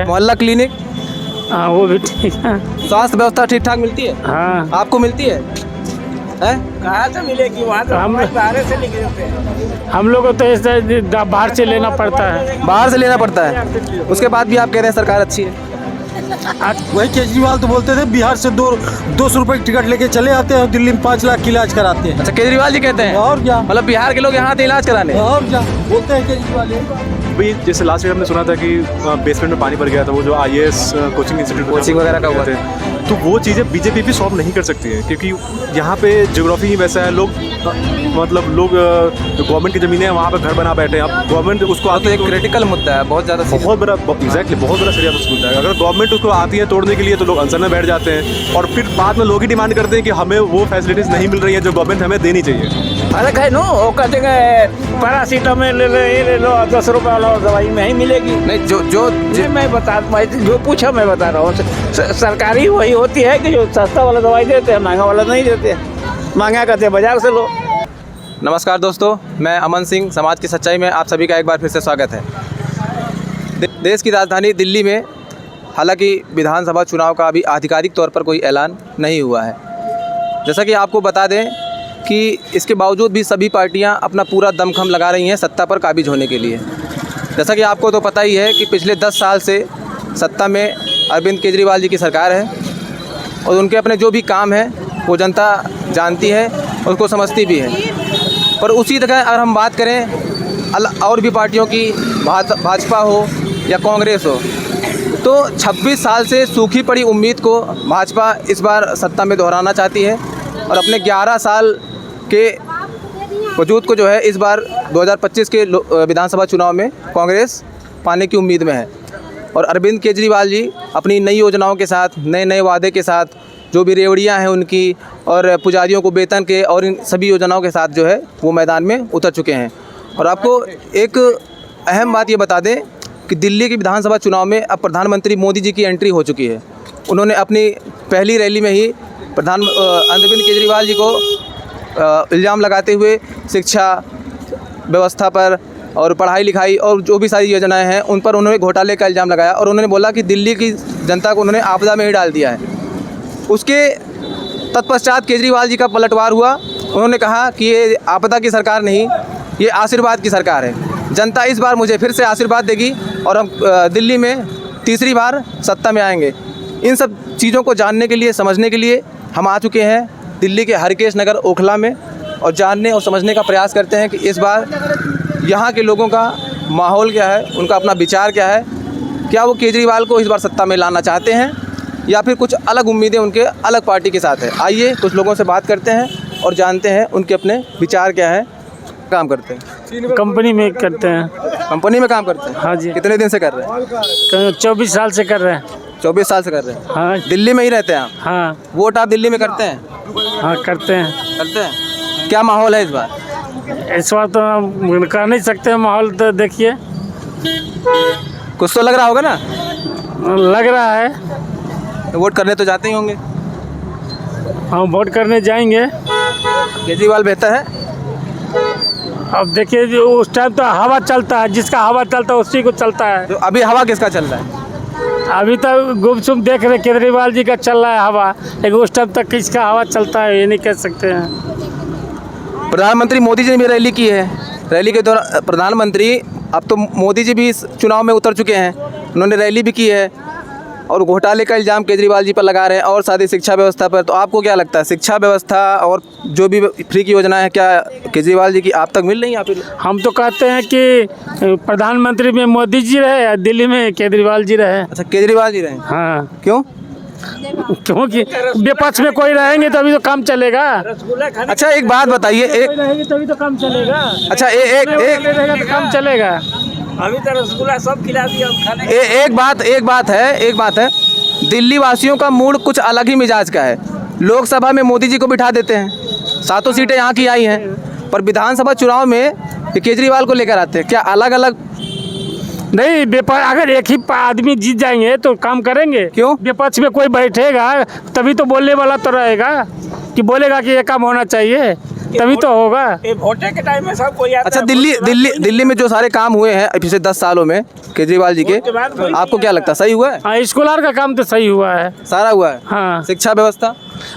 मोहल्ला क्लिनिक, हाँ वो भी ठीक है। स्वास्थ्य व्यवस्था ठीक ठाक मिलती है? हाँ आपको मिलती है? कहाँ से मिलेगी? वहाँ तो हम बाहर से लेके जाते हैं। हम लोग को तो ऐसे बाहर से लेना पड़ता है। बाहर से लेना पड़ता है, उसके बाद भी आप कह रहे हैं सरकार अच्छी है। वही केजरीवाल तो बोलते थे बिहार से 200 रुपए की टिकट लेके चले आते हैं, दिल्ली में 5 लाख की इलाज कराते हैं। अच्छा, केजरीवाल जी कहते हैं? और क्या, मतलब बिहार के लोग यहाँ आते हैं इलाज कराने? और क्या बोलते हैं केजरीवाल। भाई जैसे लास्ट ईयर हमने सुना था कि बेसमेंट में पानी भर गया था, वो जो IAS कोचिंग इंस्टीट्यूट कोचिंग वगैरह का हुआ थे, तो वो चीज़ें बीजेपी भी सॉल्व नहीं कर सकती है, क्योंकि यहाँ पे ज्योग्राफी ही वैसा है। लोग लोग गवर्नमेंट की ज़मीनें हैं, वहाँ पे घर बना बैठे हैं। अब गवर्नमेंट उसको तो एक क्रिटिकल मुद्दा है, बहुत ज़्यादा बहुत बड़ा, एग्जैक्टली बहुत बड़ा सीरियस मुद्दा है। अगर गवर्नमेंट उसको आती है तोड़ने के लिए तो लोग अनशन में बैठ जाते हैं, और फिर बाद में लोग ही डिमांड करते हैं कि हमें वो फैसिलिटीज़ नहीं मिल रही हैं जो गवर्नमेंट हमें देनी चाहिए। अलग है नो, वो कहते हैं पैरासीटामोल ले लो 10 रुपये वाला दवाई नहीं मिलेगी। नहीं, जो मैं जो पूछा मैं बता रहा हूँ। सरकारी वही होती है कि जो सस्ता वाला दवाई देते हैं, महंगा वाला नहीं देते। महंगा कहते हैं बाजार से लो। नमस्कार दोस्तों, मैं अमन सिंह, समाज की सच्चाई में आप सभी का एक बार फिर से स्वागत है। देश की राजधानी दिल्ली में हालांकि विधानसभा चुनाव का अभी आधिकारिक तौर पर कोई ऐलान नहीं हुआ है। जैसा कि आपको बता दें कि इसके बावजूद भी सभी पार्टियां अपना पूरा दमखम लगा रही हैं सत्ता पर काबिज होने के लिए। जैसा कि आपको तो पता ही है कि पिछले 10 साल से सत्ता में अरविंद केजरीवाल जी की सरकार है, और उनके अपने जो भी काम हैं वो जनता जानती है और उसको समझती भी है। पर उसी तरह अगर हम बात करें और भी पार्टियों की, भाजपा हो या कांग्रेस हो, तो 26 साल से सूखी पड़ी उम्मीद को भाजपा इस बार सत्ता में दोहराना चाहती है, और अपने 11 साल के वजूद को जो है इस बार 2025 के विधानसभा चुनाव में कांग्रेस पाने की उम्मीद में है। और अरविंद केजरीवाल जी अपनी नई योजनाओं के साथ, नए वादे के साथ, जो भी रेवड़ियाँ हैं उनकी, और पुजारियों को वेतन के, और इन सभी योजनाओं के साथ जो है वो मैदान में उतर चुके हैं। और आपको एक अहम बात ये बता दें कि दिल्ली के विधानसभा चुनाव में अब प्रधानमंत्री मोदी जी की एंट्री हो चुकी है। उन्होंने अपनी पहली रैली में ही अरविंद केजरीवाल जी को इल्ज़ाम लगाते हुए शिक्षा व्यवस्था पर और पढ़ाई लिखाई और जो भी सारी योजनाएं हैं उन पर उन्होंने घोटाले का इल्ज़ाम लगाया, और उन्होंने बोला कि दिल्ली की जनता को उन्होंने आपदा में ही डाल दिया है। उसके तत्पश्चात केजरीवाल जी का पलटवार हुआ। उन्होंने कहा कि ये आपदा की सरकार नहीं, ये आशीर्वाद की सरकार है। जनता इस बार मुझे फिर से आशीर्वाद देगी और हम दिल्ली में तीसरी बार सत्ता में आएंगे। इन सब चीज़ों को जानने के लिए, समझने के लिए हम आ चुके हैं दिल्ली के हरकेश नगर ओखला में, और जानने और समझने का प्रयास करते हैं कि इस बार यहाँ के लोगों का माहौल क्या है, उनका अपना विचार क्या है। क्या वो केजरीवाल को इस बार सत्ता में लाना चाहते हैं, या फिर कुछ अलग उम्मीदें उनके अलग पार्टी के साथ है। आइए कुछ लोगों से बात करते हैं और जानते हैं उनके अपने विचार क्या है। काम करते हैं कंपनी में करते हैं। कंपनी में काम करते हैं? हाँ जी। कितने दिन से कर रहे हैं? 24 साल से कर रहे हैं। 24 साल से कर रहे हैं? हाँ दिल्ली में ही रहते हैं आप? हाँ वोट आप दिल्ली में करते हैं? हाँ करते हैं। करते हैं। क्या माहौल है इस बार? इस बार तो हम कह नहीं सकते, माहौल तो देखिए, कुछ तो लग रहा होगा ना? लग रहा है। वोट करने तो जाते ही होंगे? हम वोट करने जाएंगे। केजरीवाल बेहतर है? अब देखिए जो उस टाइम तो हवा चलता है, जिसका हवा चलता है उसी को चलता है। तो अभी हवा किसका चल रहा है? अभी तक गुमसुम देख रहे केजरीवाल जी का चल रहा है हवा, लेकिन उस टाइम तक किसका हवा चलता है ये नहीं कह सकते हैं। प्रधानमंत्री मोदी जी ने भी रैली की है। रैली के दौरान प्रधानमंत्री, अब तो मोदी जी भी इस चुनाव में उतर चुके हैं, उन्होंने रैली भी की है, और घोटाले का इल्ज़ाम केजरीवाल जी पर लगा रहे हैं, और साथ ही शिक्षा व्यवस्था पर। तो आपको क्या लगता है, शिक्षा व्यवस्था और जो भी फ्री की योजना है, क्या केजरीवाल जी की आप तक मिल रही है? हम तो कहते हैं कि प्रधानमंत्री में मोदी जी रहे और दिल्ली में केजरीवाल जी रहे। अच्छा, केजरीवाल जी रहे? हाँ। क्यों? क्योंकि विपक्ष में कोई रहेंगे तभी तो काम चलेगा। अच्छा एक बात बताइए, रहेंगे तभी तो काम चलेगा। अच्छा एक काम चलेगा। अभी तो रसगुल्ला सब खिला दिया खाने। एक बात है, दिल्ली वासियों का मूड कुछ अलग ही मिजाज का है। लोकसभा में मोदी जी को बिठा देते हैं, 7 सीटें यहाँ की आई हैं, पर विधानसभा चुनाव में केजरीवाल को लेकर आते हैं। क्या अलग अलग नहीं, व्यापार अगर एक ही आदमी जीत जाएंगे तो काम करेंगे क्यों? विपक्ष में कोई बैठेगा तभी तो बोलने वाला तो रहेगा, कि बोलेगा कि ये काम होना चाहिए। तभी तो होगा। ये वोटे के टाइम में सब कोई आता अच्छा, है। दिल्ली में जो सारे काम हुए हैं पिछले 10 सालों में केजरीवाल जी के, आपको क्या लगता है सही हुआ है? हाँ, स्कॉलर का काम तो सही हुआ है। सारा हुआ है। हाँ शिक्षा व्यवस्था,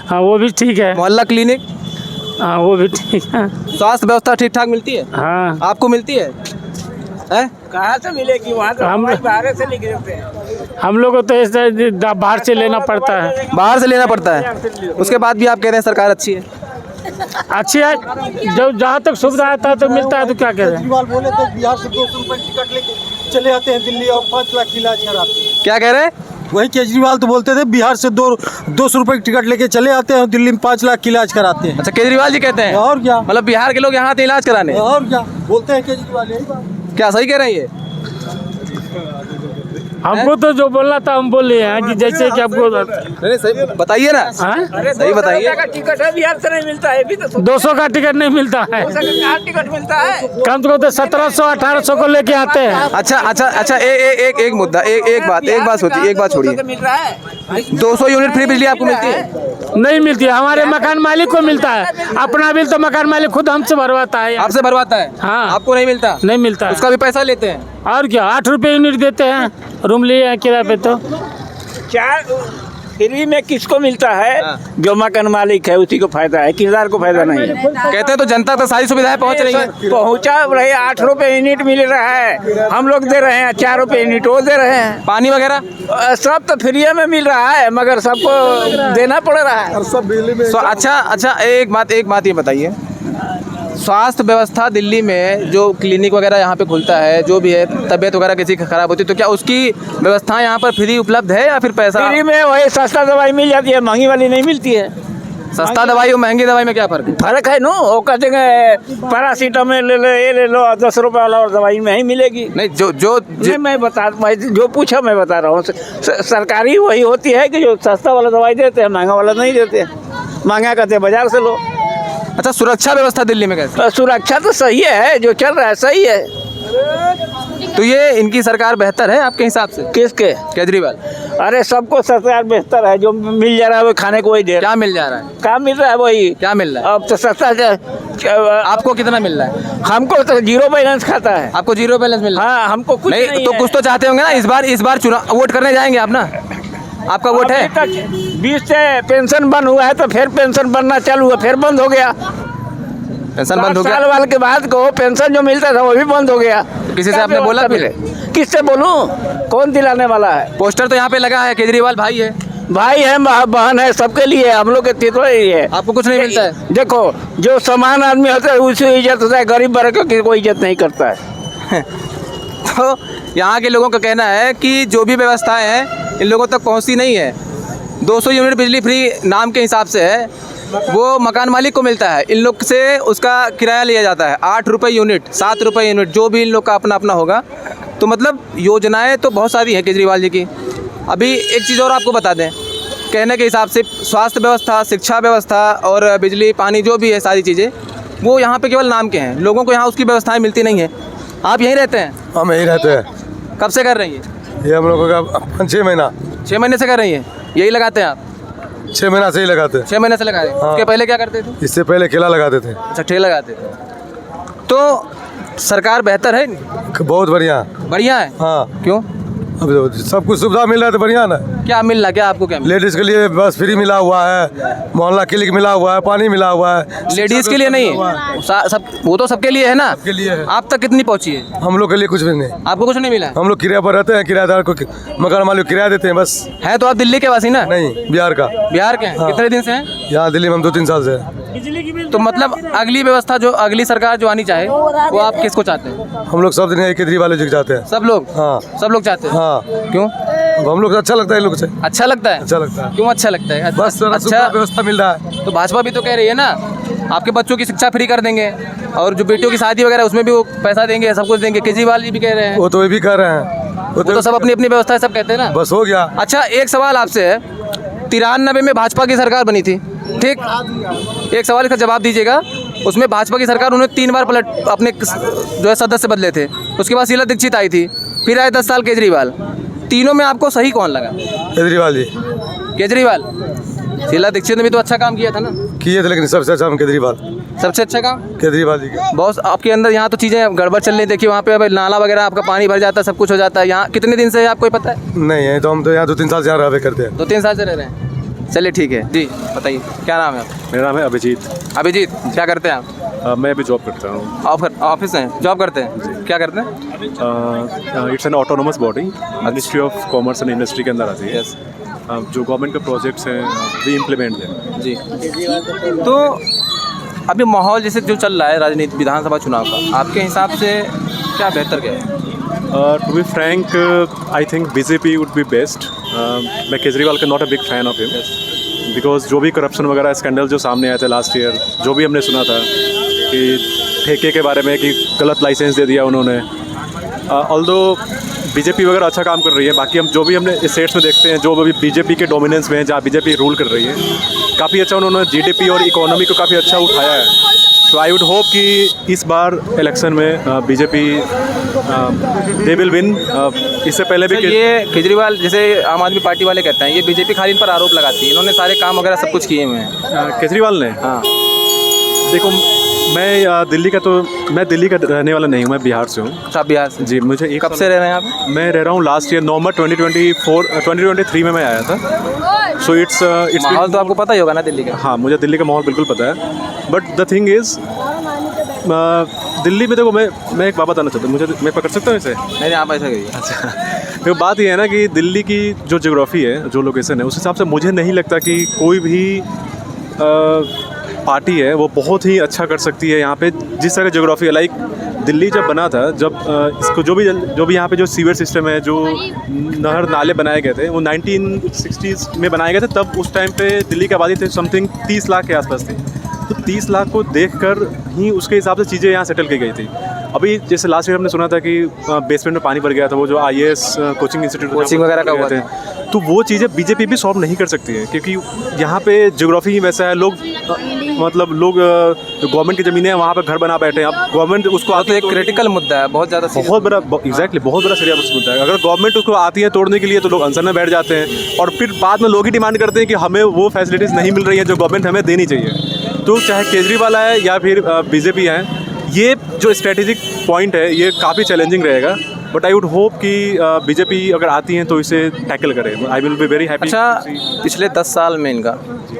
हाँ, वो भी ठीक है। मोहल्ला क्लिनिक, हाँ, वो भी ठीक है। स्वास्थ्य व्यवस्था ठीक ठाक मिलती है? हाँ, आपको मिलती है? हैं? कहाँ से मिलेगी? वहाँ तो हम- हम बाहर से लेके जाते हैं। हम लोग को तो ऐसे बाहर से लेना पड़ता है। बाहर से लेना पड़ता है, उसके बाद भी आप कह रहे हैं सरकार अच्छी है। अच्छी है, जब जहाँ तक सुविधा आता है तो मिलता है, तो क्या कह रहे हैं। केजरीवाल बोले थे बिहार से 200 रुपए की टिकट लेके चले आते हैं दिल्ली और 5 लाख की इलाज कराते हैं। क्या कह रहे हैं? वही केजरीवाल तो बोलते थे बिहार से 200 रुपए की टिकट लेके चले आते हैं दिल्ली में 5 लाख की इलाज कराते हैं। अच्छा, केजरीवाल जी कहते हैं? और क्या, मतलब बिहार के लोग यहाँ आते हैं इलाज कराने? और क्या बोलते हैं केजरीवाल, यही बात। क्या सही कह रहे हैं ये? हमको तो जो बोलना था हम बोले हैं कि जैसे कि आपको नहीं, सही बताइए ना। हाँ? सही बताइए। का टिकट है बिहार से नहीं मिलता है, भी तो 200 का टिकट नहीं मिलता है, कहाँ टिकट मिलता है? कम से कम तो 1700-1800 को लेके आते हैं। अच्छा, एक मुद्दा, एक बात सोचिए, एक बात छोड़िए। मिल रहा है 200 यूनिट फ्री बिजली आपको मिलती है? नहीं मिलती है, हमारे मकान मालिक को मिलता है। अपना बिल तो मकान मालिक खुद हमसे भरवाता है। आपसे भरवाता है? हाँ। आपको नहीं मिलता? नहीं मिलता है। उसका भी पैसा लेते हैं? और क्या, 8 रुपये यूनिट देते हैं, रूम लिए हैं किराए पे। तो क्या फ्री में किसको मिलता है? हाँ। जो मकान मालिक है उसी को फायदा है, किराएदार को फायदा नहीं है। कहते हैं तो जनता तक सारी सुविधाएं पहुंच रही हैं। पहुंचा रहे, 8 रुपए यूनिट मिल रहा है, हम लोग दे रहे हैं 4 रुपए यूनिट, वो दे रहे हैं। पानी वगैरह सब तो फ्री में मिल रहा है, मगर सबको देना पड़ रहा है। अच्छा, एक बात ये बताइए, स्वास्थ्य व्यवस्था दिल्ली में जो क्लिनिक वगैरह यहाँ पे खुलता है, जो भी है, तबीयत वगैरह किसी की खराब होती है तो क्या उसकी व्यवस्था यहाँ पर फ्री उपलब्ध है या फिर पैसा? फ्री में वही सस्ता दवाई मिल जाती है, महंगी वाली नहीं मिलती है। सस्ता दवाई और महंगी दवाई में क्या फर्क है? फर्क है नो, वो कहते हैं पैरासीटामोल ले लो, ये ले लो, 10 रुपए वाला और दवाई नहीं मिलेगी। नहीं, नहीं, मैं जो पूछा मैं बता रहा हूँ। सरकारी वही होती है कि जो सस्ता वाला दवाई देते हैं, महंगा वाला नहीं देते। महंगा कहते हैं बाजार से लो। अच्छा, सुरक्षा व्यवस्था दिल्ली में कैसे? सुरक्षा तो सही है, जो चल रहा है सही है। तो ये इनकी सरकार बेहतर है आपके हिसाब से? किसके? केजरीवाल। अरे सबको सरकार बेहतर है, जो मिल जा रहा है वो खाने को वही दे रहा क्या मिल जा रहा है? है। क्या मिल रहा है वही? क्या मिल रहा है? अब तो सस्ता आपको कितना मिल रहा है? हमको तो 0 बैलेंस खाता है। आपको 0 बैलेंस मिल रहा है? हाँ, हमको कुछ नहीं तो है। कुछ तो चाहते होंगे ना। इस बार चुनाव वोट करने जाएंगे आप ना? आपका वोट है? अभी तक 20 से पेंशन बंद हुआ है, तो फिर पेंशन बनना चालू हुआ, फिर बंद हो गया। पेंशन बंद हो 60 साल गया? वाले के बाद को पेंशन जो मिलता था वो भी बंद हो गया। किसी से आपने बोला फिर? किससे बोलूं? कौन दिलाने वाला है? पोस्टर तो यहाँ पे लगा है, केजरीवाल भाई है। भाई है, बहन है, सबके लिए है, हम लोग के तीतवा ही है। आपको कुछ नहीं मिलता है? देखो, जो समान आदमी होता है उसी इज्जत होता है, गरीब वर्ग की कोई इज्जत नहीं करता है। तो यहाँ के लोगों का कहना है कि जो भी व्यवस्थाएं हैं इन लोगों तक पहुँचती नहीं है। 200 यूनिट बिजली फ्री नाम के हिसाब से है, वो मकान मालिक को मिलता है, इन लोग से उसका किराया लिया जाता है 8 रुपये यूनिट, 7 रुपये यूनिट, जो भी इन लोग का अपना अपना होगा। तो मतलब योजनाएं तो बहुत सारी हैं केजरीवाल जी की। अभी एक चीज़ और आपको बता दें, कहने के हिसाब से स्वास्थ्य व्यवस्था, शिक्षा व्यवस्था और बिजली पानी जो भी है सारी चीज़ें, वो यहाँ पे केवल नाम के हैं, लोगों को यहाँ उसकी व्यवस्थाएँ मिलती नहीं हैं। आप यहीं रहते हैं? हम यहीं रहते हैं। कब से कर रही हैं? ये हम लोगों का 5-6 महीना 6 महीने से कर रही हैं? यही लगाते हैं आप? 6 महीना से ही लगाते हैं। 6 महीने से लगा रहे हैं। हाँ। उसके पहले क्या करते थे? इससे पहले केला लगाते थे। अच्छा, ठेला लगाते थे। तो सरकार बेहतर है? बहुत बढ़िया। बढ़िया है? हाँ, क्यों? अब सब कुछ सुविधा मिल रहा है तो बढ़िया ना। क्या मिल रहा? क्या आपको क्या मिल लेडीज़ के लिए बस फ्री मिला हुआ है, मोहल्ला क्लिनिक मिला हुआ है, पानी मिला हुआ है। लेडीज़ के लिए नहीं, सब वो तो सबके लिए है ना। सबके लिए है। आप तक कितनी पहुंची है? हम लोग के लिए कुछ भी नहीं। आपको कुछ नहीं मिला? हम लोग किराए पर रहते हैं, किराएदार को मकान मालिक को किराया देते हैं बस। है तो आप दिल्ली के वासी ना? नहीं, बिहार का। बिहार के हैं? हाँ। कितने दिन से हैं? यहाँ दिल्ली में हम 2-3 साल से हैं। तो मतलब अगली व्यवस्था जो अगली सरकार जो आनी चाहे वो आप किसको चाहते हैं? हम लोग सब दिन यही केजरीवाल जी जाते हैं। सब लोग? हाँ। सब लोग चाहते हैं? हाँ। क्यों? अब हम लोग को अच्छा लगता है इन लोग से। अच्छा लगता है? अच्छा लगता है। क्यों अच्छा लगता है? बस सारा सुविधा अच्छा, व्यवस्था मिल रहा है। तो भाजपा भी तो कह रही है ना आपके बच्चों की शिक्षा फ्री कर देंगे और जो बेटियों की शादी वगैरह उसमें भी वो पैसा देंगे, सब कुछ देंगे। केजरीवाल जी भी कह रहे हैं। वो तो ये भी कर रहे हैं। वो तो सब अपनी अपनी व्यवस्था सब कहते हैं ना। बस हो गया। अच्छा, एक सवाल आपसे है, 93 में भाजपा की सरकार बनी थी, ठीक? एक सवाल का जवाब दीजिएगा। उसमें भाजपा की सरकार, उन्होंने 3 बार पलट अपने जो है सदस्य बदले थे। उसके बाद शीला दीक्षित आई थी, फिर आए 10 साल केजरीवाल। तीनों में आपको सही कौन लगा? केजरीवाल जी। केजरीवाल? शीला दीक्षित ने भी तो अच्छा काम किया था ना। किए थे, लेकिन सबसे अच्छा हम केजरीवाल सबसे अच्छा काम केजरीवाल जी के। बॉस आपके अंदर यहाँ तो चीज़ें गड़बड़ चल रही। देखिए वहाँ पे अब नाला वगैरह आपका पानी भर जाता है, सब कुछ हो जाता है। यहाँ कितने दिन से है आपको पता है? नहीं है तो हम तो यहाँ 2-3 साल से यहाँ रहे करते हैं। 2-3 साल से रह रहे हैं। चलिए ठीक है जी, बताइए क्या नाम है आपका? मेरा नाम है अभिजीत। अभिजीत, क्या करते हैं आप? मैं अभी जॉब करता हूँ। ऑफिस में जॉब करते हैं, क्या करते हैं? It's an autonomous body, ministry of commerce and industry के अंदर आती है। यस जो गवर्नमेंट के प्रोजेक्ट्स हैं वी इम्प्लीमेंट हैं। जी। तो अभी माहौल जैसे जो चल रहा है राजनीति विधानसभा चुनाव का, आपके हिसाब से क्या बेहतर क्या है? To be frank I think BJP would be best. मैं केजरीवाल का not a big fan of him, because जो भी करप्शन वगैरह स्कैंडल जो सामने आए थे लास्ट ईयर, जो भी हमने सुना था कि ठेके के बारे में कि गलत लाइसेंस दे दिया उन्होंने, ऑल्दो बीजेपी वगैरह अच्छा काम कर रही है। बाकी हम जो भी हमने स्टेट्स में देखते हैं जो अभी बीजेपी के डोमिनेंस में है, जहाँ बीजेपी रूल कर रही है, काफ़ी अच्छा उन्होंने जीडीपी और इकोनॉमी को काफ़ी अच्छा उठाया है। तो आई वुड होप कि इस बार इलेक्शन में बीजेपी दे विल विन। इससे पहले भी तो ये केजरीवाल जैसे आम आदमी पार्टी वाले कहते हैं ये बीजेपी खाली इन पर आरोप लगाती है, इन्होंने सारे काम वगैरह सब कुछ किए हुए हैं। केजरीवाल ने, हाँ देखो मैं दिल्ली का रहने वाला नहीं हूँ, मैं बिहार से हूँ। आप बिहार से? जी, मुझे एक कब से रह रहे हैं आप? मैं रह रहा हूँ लास्ट ईयर नवंबर 2023 में मैं आया था। सो इट्स माहौल तो आपको पता ही होगा ना दिल्ली का। हाँ, मुझे दिल्ली का माहौल बिल्कुल पता है। But the thing is Delhi में देखो मैं एक बात बताना चाहता हूँ, मैं पकड़ सकता हूँ इसे? नहीं आप ऐसा करिए। अच्छा, देखो बात ये है ना कि दिल्ली की जो ज्योग्राफी है, जो लोकेशन है, उस हिसाब से मुझे नहीं लगता कि कोई भी पार्टी है वो बहुत ही अच्छा कर सकती है यहाँ पे। जिस तरह की ज्योग्राफी है, लाइक दिल्ली जब बना था, जब इसको जो भी यहाँ पे जो सीवर सिस्टम है, जो नहर नाले बनाए गए थे, वो 1960s में बनाए गए थे। तब उस टाइम पे दिल्ली की आबादी थे समथिंग 30 लाख के आसपास थी। तो 30 लाख को देखकर ही उसके हिसाब से चीज़ें यहाँ सेटल की गई थी। अभी जैसे लास्ट ईयर हमने सुना था कि बेसमेंट में पानी भर गया था, वो जो IAS कोचिंग इंस्टीट्यूट वगैरह का हुआ था। तो वो चीज़ें बीजेपी भी सॉल्व नहीं कर सकती है, क्योंकि यहाँ पे ज्योग्राफी ही वैसा है। लोग गवर्नमेंट की ज़मीनें हैं, वहाँ पे घर बना बैठे हैं। अब गवर्नमेंट उसको तो एक क्रिटिकल मुद्दा है, बहुत ज़्यादा बहुत बड़ा सीरियस मुद्दा है। अगर गवर्नमेंट उसको आती है तोड़ने के लिए तो लोग अनशन में बैठ जाते हैं, और फिर बाद में लोग ही डिमांड करते हैं कि हमें वो फैसिलिटीज़ नहीं मिल रही हैं जो गवर्नमेंट हमें देनी चाहिए। तो चाहे केजरीवाल आए या फिर बीजेपी आए, ये जो स्ट्रेटेजिक पॉइंट है ये काफ़ी चैलेंजिंग रहेगा। बट आई वुड होप कि बीजेपी अगर आती हैं तो इसे टैकल करें। I will be very happy. अच्छा, पिछले 10 साल में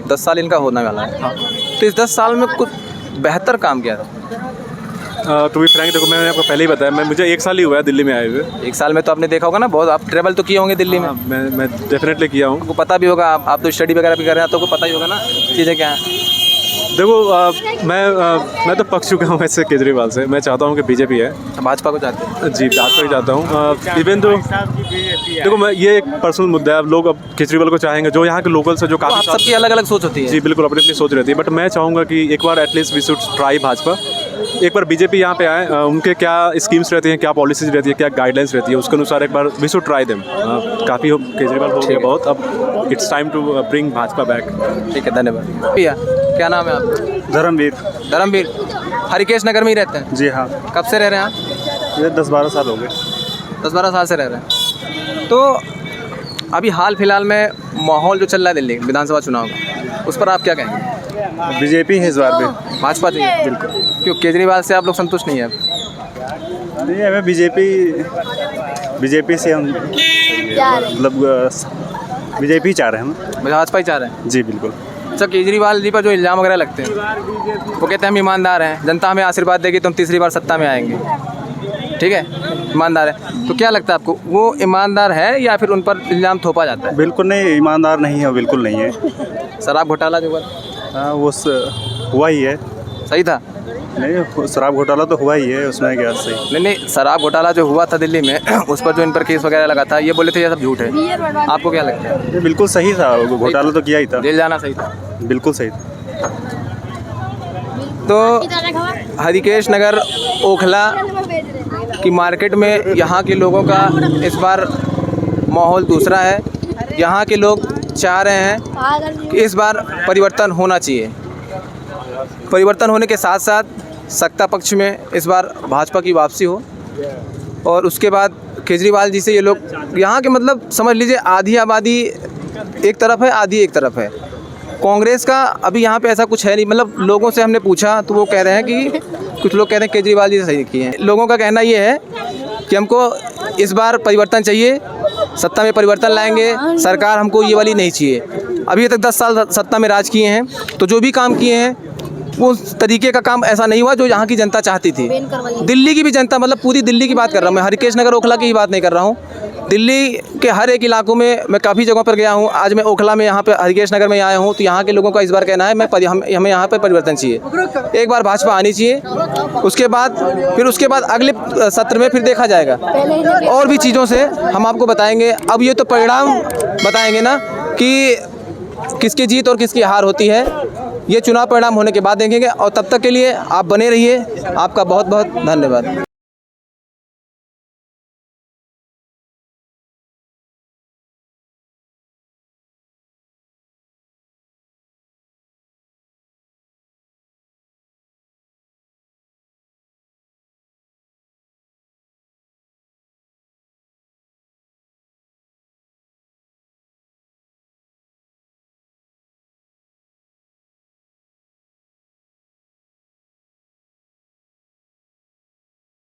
10 साल इनका होने वाला है। हाँ। तो इस 10 साल में कुछ बेहतर काम किया था? टू बी फ्रैंक, देखो मैंने आपको पहले ही बताया, मुझे 1 साल ही हुआ है दिल्ली में आए हुए। 1 साल में तो आपने देखा होगा ना, बहुत आप ट्रैवल तो किए होंगे दिल्ली में। मैं डेफिनेटली किया हूँ। आपको पता भी होगा, आप तो स्टडी वगैरह भी कर रहे हैं, तो आपको पता ही होगा ना चीज़ें क्या हैं। देखो मैं तो पक चुका हूँ ऐसे केजरीवाल से। मैं चाहता हूँ कि बीजेपी है। भाजपा को चाहते हैं? जी, भाजपा ही चाहता हूँ। इवन तो देखो मैं ये एक पर्सनल मुद्दा है। अब लोग अब केजरीवाल को चाहेंगे, जो यहाँ के लोकल्स है, जो तो आप काफ़ी सबकी अलग अलग सोच होती है। जी बिल्कुल, अपनी अपनी सोच रहती है। बट मैं चाहूँगा कि एक बार at least we should try Bhajpa. एक बार बीजेपी यहाँ पे आए, उनके क्या स्कीम्स रहती हैं, क्या पॉलिसीज रहती है, क्या गाइडलाइंस रहती है, उसके अनुसार एक बार वी शुड ट्राई देम। काफ़ी केजरीवाल हो गया बहुत, अब it's time to bring Bhajpa back. ठीक है, धन्यवाद भैया। क्या नाम है आपका? धर्मवीर। हरिकेश नगर में ही रहते हैं? जी हाँ, कब से रह रहे हैं आप? ये 10-12 साल हो गए। 10-12 साल से रह रहे हैं। तो अभी हाल फिलहाल में माहौल जो चल रहा है दिल्ली विधानसभा चुनाव का, उस पर आप क्या कहेंगे? बीजेपी है इस बार भी। भाजपा चाहिए? बिल्कुल। क्यों केजरीवाल से आप लोग संतुष्ट नहीं है? नहीं, हमें बीजेपी से हम मतलब बीजेपी चाह रहे हैं हम। भाजपा ही चाह रहे हैं? जी बिल्कुल। अच्छा, केजरीवाल जी पर जो इल्ज़ाम वगैरह लगते हैं, वो कहते हैं हम ईमानदार हैं, जनता हमें आशीर्वाद देगी तो हम तीसरी बार सत्ता में आएंगे। ठीक है, ईमानदार है। तो क्या लगता है आपको, वो ईमानदार है या फिर उन पर इल्ज़ाम थोपा जाता है? बिल्कुल नहीं, ईमानदार नहीं है, बिल्कुल नहीं है। शराब घोटाला जो हुआ, हाँ वो हुआ ही है। सही था? नहीं, शराब घोटाला तो हुआ ही है, उसमें क्या सही। नहीं, शराब घोटाला जो हुआ था दिल्ली में उस पर जो इन पर केस वगैरह लगा था, ये बोले थे ये सब झूठ है। आपको क्या लगता है? ये बिल्कुल सही था, घोटाला तो किया ही था। जेल जाना सही था? बिल्कुल सही था। तो हरिकेश नगर ओखला की मार्केट में यहाँ के लोगों का इस बार माहौल दूसरा है। यहाँ के लोग चाह रहे हैं कि इस बार परिवर्तन होना चाहिए। परिवर्तन होने के साथ साथ सत्ता पक्ष में इस बार भाजपा की वापसी हो, और उसके बाद केजरीवाल जी से ये लोग यहाँ के मतलब समझ लीजिए आधी आबादी एक तरफ है, आधी एक तरफ है। कांग्रेस का अभी यहाँ पे ऐसा कुछ है नहीं। मतलब लोगों से हमने पूछा तो वो कह रहे हैं कि कुछ लोग कह रहे हैं केजरीवाल जी सही किए हैं। लोगों का कहना ये है कि हमको इस बार परिवर्तन चाहिए, सत्ता में परिवर्तन लाएंगे, सरकार हमको ये वाली नहीं चाहिए। अभी तक 10 साल सत्ता में राज किए हैं तो जो भी काम किए हैं वो उस तरीके का काम ऐसा नहीं हुआ जो यहाँ की जनता चाहती थी। दिल्ली की भी जनता, मतलब पूरी दिल्ली की बात कर रहा हूँ मैं, हरिकेश नगर ओखला की ही बात नहीं कर रहा हूँ। दिल्ली के हर एक इलाकों में मैं काफ़ी जगहों पर गया हूँ। आज मैं ओखला में यहाँ पे हरिकेश नगर में आया हूँ तो यहाँ के लोगों का इस बार कहना है हमें यहाँ पर परिवर्तन चाहिए। एक बार भाजपा आनी चाहिए, उसके बाद अगले सत्र में फिर देखा जाएगा और भी चीज़ों से हम आपको बताएंगे। अब ये तो परिणाम बताएंगे ना कि किसकी जीत और किसकी हार होती है, ये चुनाव परिणाम होने के बाद देखेंगे। और तब तक के लिए आप बने रहिए। आपका बहुत बहुत धन्यवाद।